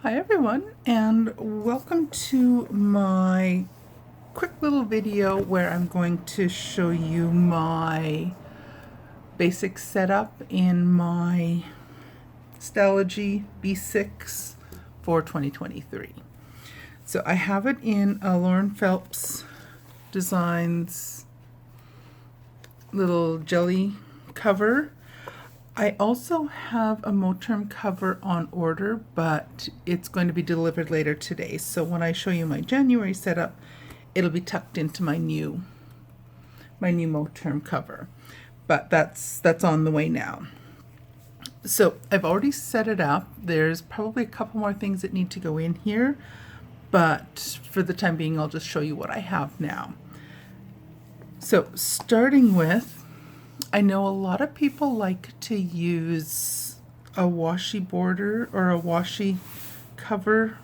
Hi everyone, and welcome to my quick little video where I'm going to show you my basic setup in my Stalogy B6 for 2023. So I have it in a Lauren Phelps Designs little jelly cover. I also have a Moterm cover on order, but it's going to be delivered later today. So when I show you my January setup, it'll be tucked into my new Moterm cover. But that's on the way now. So I've already set it up. There's probably a couple more things that need to go in here, but for the time being, I'll just show you what I have now. So starting with, I know a lot of people like to use a washi border or a washi cover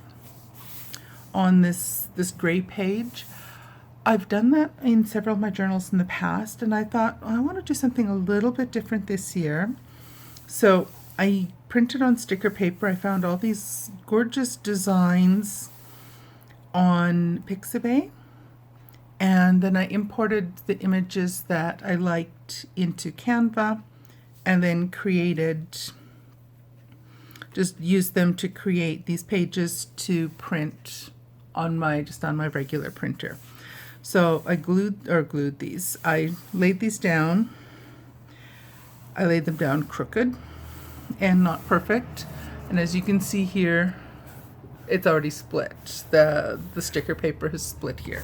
on this gray page. I've done that in several of my journals in the past, and I thought, oh, I want to do something a little bit different this year. So I printed on sticker paper. I found all these gorgeous designs on Pixabay. And then I imported the images that I liked into Canva and then just used them to create these pages to print on my regular printer. So I glued these. I laid these down. I laid them down crooked and not perfect. And as you can see here, it's already split. The sticker paper has split here.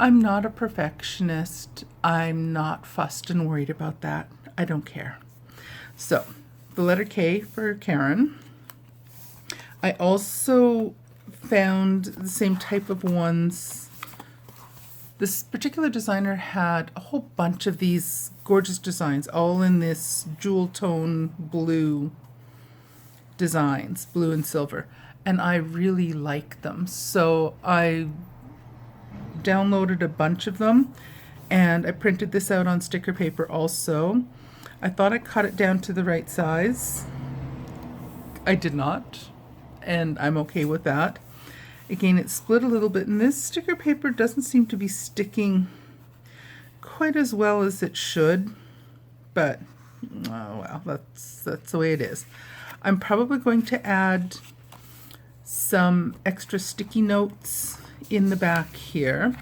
I'm not a perfectionist. I'm not fussed and worried about that. I don't care. So, the letter K for Karen. I also found the same type of ones. This particular designer had a whole bunch of these gorgeous designs, all in this jewel tone blue designs, blue and silver. And I really like them. So I downloaded a bunch of them, and I printed this out on sticker paper also. I thought I cut it down to the right size. I did not, and I'm okay with that. Again, it split a little bit, and this sticker paper doesn't seem to be sticking quite as well as it should, but oh well, that's the way it is. I'm probably going to add some extra sticky notes in the back here,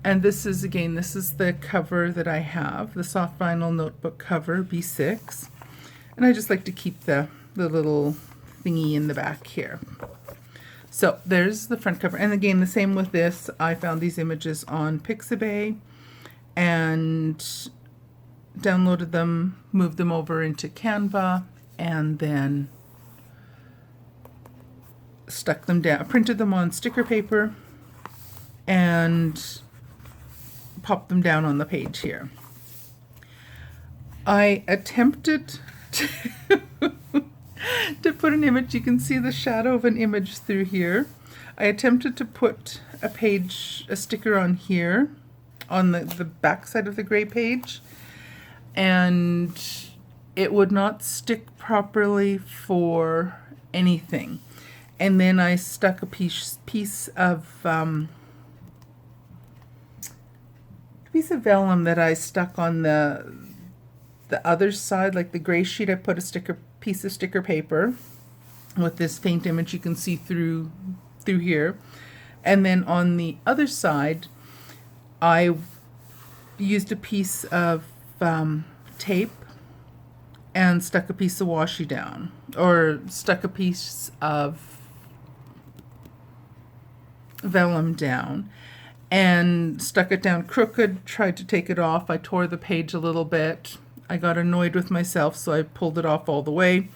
and this is the cover that I have, the soft vinyl notebook cover, B6, and I just like to keep the little thingy in the back here. So there's the front cover, and again, the same with this. I found these images on Pixabay and downloaded them, moved them over into Canva, and then stuck them down, printed them on sticker paper, and pop them down on the page here. I attempted to put an image. You can see the shadow of an image through here. I attempted to put a sticker on here on the back side of the gray page, and it would not stick properly for anything. And then I stuck a piece of vellum that I stuck on the other side, like the gray sheet. I put a piece of sticker paper with this faint image you can see through here, and then on the other side I used a piece of tape and stuck a piece of washi down, or stuck a piece of vellum down, and stuck it down crooked, tried to take it off. I tore the page a little bit. I got annoyed with myself, so I pulled it off all the way,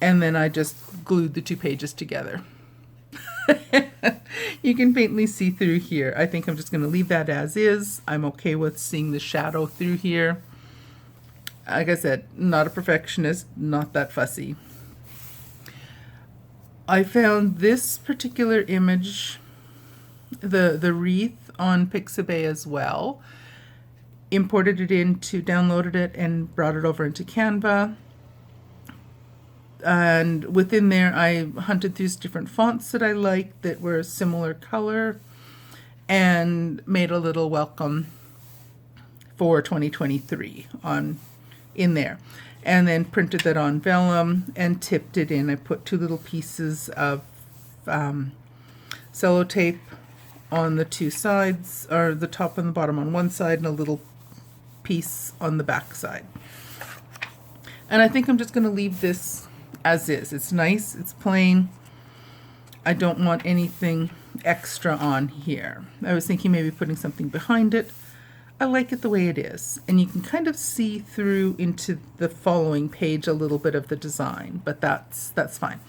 and then I just glued the two pages together. You can faintly see through here. I think I'm just going to leave that as is. I'm okay with seeing the shadow through here. Like I said, not a perfectionist, not that fussy. I found this particular image, the wreath, on Pixabay as well. Downloaded it and brought it over into Canva. And within there, I hunted through different fonts that I liked that were a similar color and made a little welcome for 2023 on in there. And then printed that on vellum and tipped it in. I put 2 little pieces of sellotape on the 2 sides, or the top and the bottom on one side, and a little piece on the back side. And I think I'm just going to leave this as is. It's nice, it's plain. I don't want anything extra on here. I was thinking maybe putting something behind it. I like it the way it is. And you can kind of see through into the following page a little bit of the design, but that's fine.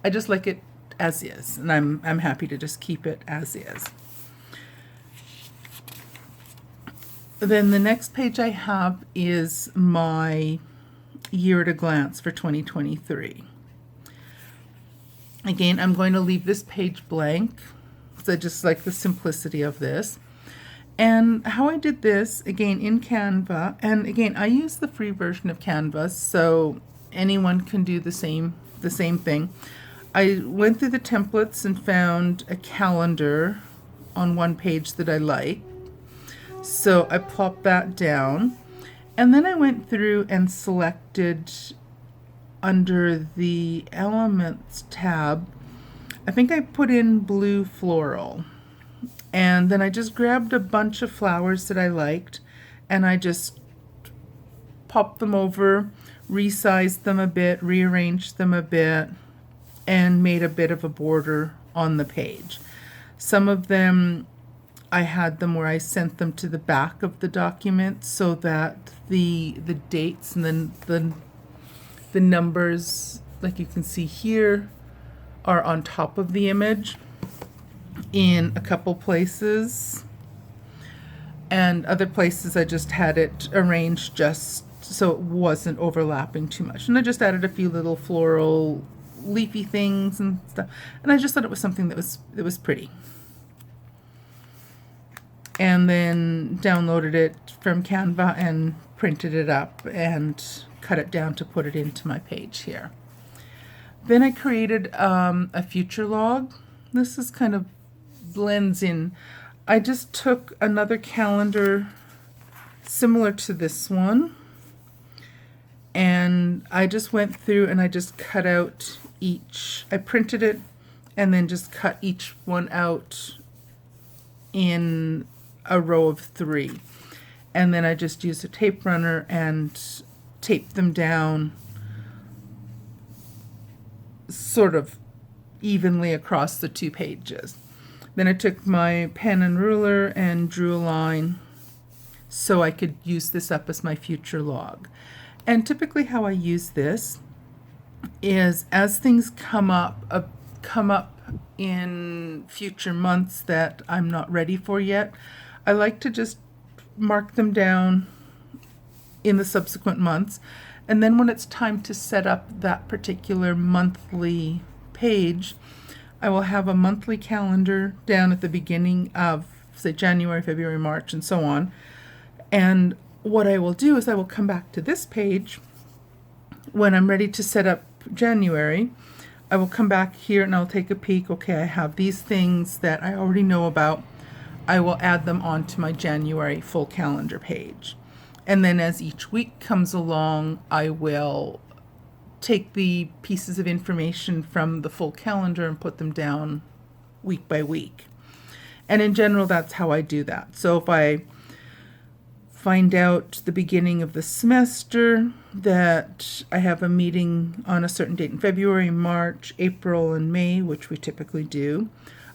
I just like it as is, and I'm happy to just keep it as is. Then the next page I have is my year at a glance for 2023. Again, I'm going to leave this page blank because I just like the simplicity of this. And how I did this, again, in Canva, and again, I use the free version of Canva, so anyone can do the same thing. I went through the templates and found a calendar on one page that I like. So I plopped that down. And then I went through and selected under the Elements tab, I think I put in blue floral. And then I just grabbed a bunch of flowers that I liked and I just popped them over, resized them a bit, rearranged them a bit, and made a bit of a border on the page. Some of them, I had them where I sent them to the back of the document so that the dates and then the numbers, like you can see here, are on top of the image in a couple places. And other places I just had it arranged just so it wasn't overlapping too much. And I just added a few little floral leafy things and stuff. And I just thought it was something that was pretty. And then downloaded it from Canva and printed it up and cut it down to put it into my page here. Then I created a future log. This is kind of blends in. I just took another calendar similar to this one and I just went through and I just cut out each. I printed it and then just cut each one out in a row of 3. And then I just used a tape runner and taped them down sort of evenly across the 2 pages. Then I took my pen and ruler and drew a line so I could use this up as my future log. And typically how I use this is as things come up in future months that I'm not ready for yet, I like to just mark them down in the subsequent months. And then when it's time to set up that particular monthly page, I will have a monthly calendar down at the beginning of, say, January, February, March, and so on. And what I will do is I will come back to this page when I'm ready to set up January. I will come back here and I'll take a peek. Okay, I have these things that I already know about. I will add them onto my January full calendar page. And then as each week comes along, I will take the pieces of information from the full calendar and put them down week by week. And in general, that's how I do that. So if I find out the beginning of the semester that I have a meeting on a certain date in February, March, April, and May, which we typically do,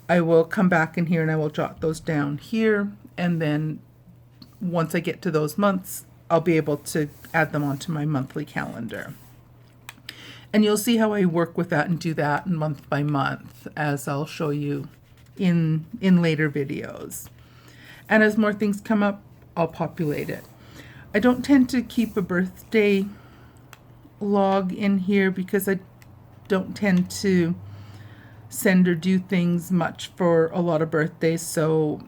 I will come back in here and I will jot those down here. And then once I get to those months, I'll be able to add them onto my monthly calendar. And you'll see how I work with that and do that month by month, as I'll show you in later videos. And as more things come up, I'll populate it. I don't tend to keep a birthday log in here because I don't tend to send or do things much for a lot of birthdays, so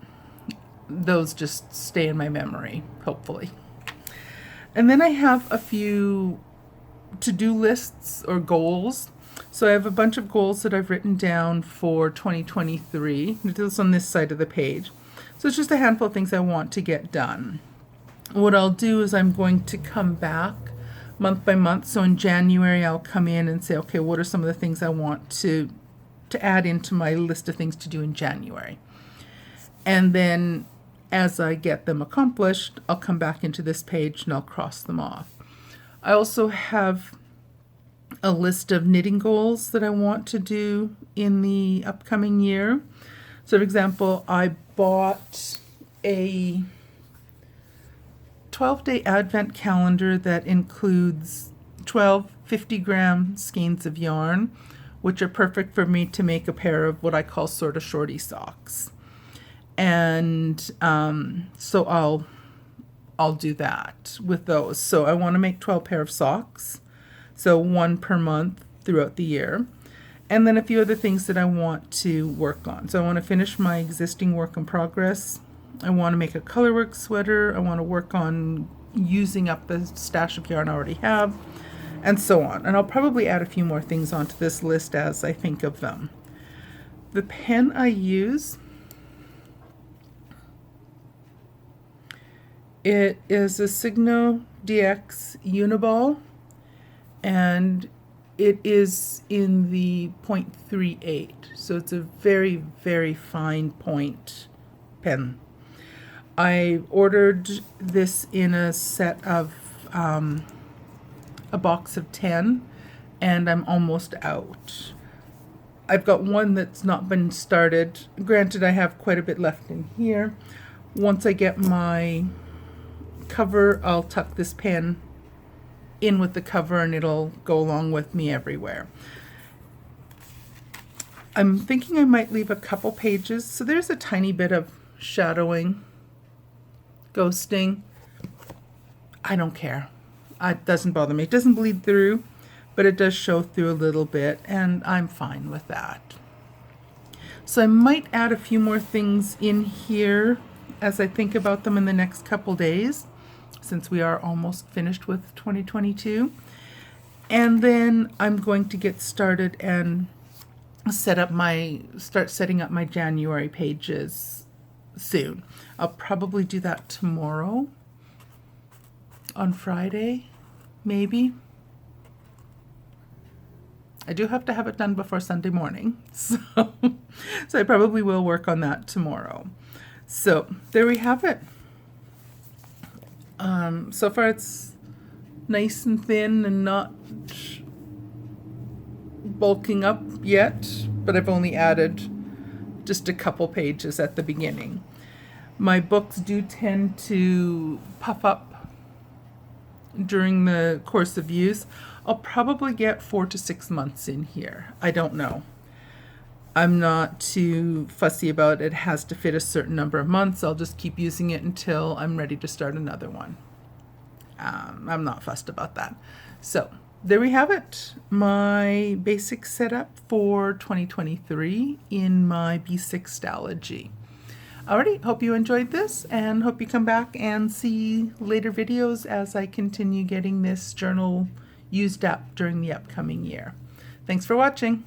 those just stay in my memory, hopefully. And then I have a few to-do lists or goals. So I have a bunch of goals that I've written down for 2023. This on this side of the page. So it's just a handful of things I want to get done. What I'll do is I'm going to come back month by month. So in January, I'll come in and say, okay, what are some of the things I want to add into my list of things to do in January? And then as I get them accomplished, I'll come back into this page and I'll cross them off. I also have a list of knitting goals that I want to do in the upcoming year. So for example, I bought a 12-day advent calendar that includes 12 50-gram skeins of yarn, which are perfect for me to make a pair of what I call sort of shorty socks. And so I'll do that with those. So I want to make 12 pair of socks, so one per month throughout the year. And then a few other things that I want to work on. So I want to finish my existing work in progress. I want to make a colorwork sweater. I want to work on using up the stash of yarn I already have, and so on. And I'll probably add a few more things onto this list as I think of them. The pen I use, it is a Signo DX Uniball, and it is in the 0.38. So it's a very, very fine point pen. I ordered this in a set of a box of 10, and I'm almost out. I've got one that's not been started. Granted, I have quite a bit left in here. Once I get my cover, I'll tuck this pen in with the cover and it'll go along with me everywhere. I'm thinking I might leave a couple pages. So there's a tiny bit of shadowing, ghosting. I don't care. It doesn't bother me. It doesn't bleed through, but it does show through a little bit, and I'm fine with that. So I might add a few more things in here as I think about them in the next couple days, since we are almost finished with 2022. And then I'm going to get started and start setting up my January pages soon. I'll probably do that tomorrow, on Friday, maybe. I do have to have it done before Sunday morning, so I probably will work on that tomorrow. So there we have it. So far it's nice and thin and not bulking up yet, but I've only added just a couple pages at the beginning. My books do tend to puff up during the course of use. I'll probably get 4 to 6 months in here. I don't know. I'm not too fussy about it. It has to fit a certain number of months. I'll just keep using it until I'm ready to start another one. I'm not fussed about that. So there we have it. My basic setup for 2023 in my B6 Stalogy. Alrighty, hope you enjoyed this and hope you come back and see later videos as I continue getting this journal used up during the upcoming year. Thanks for watching.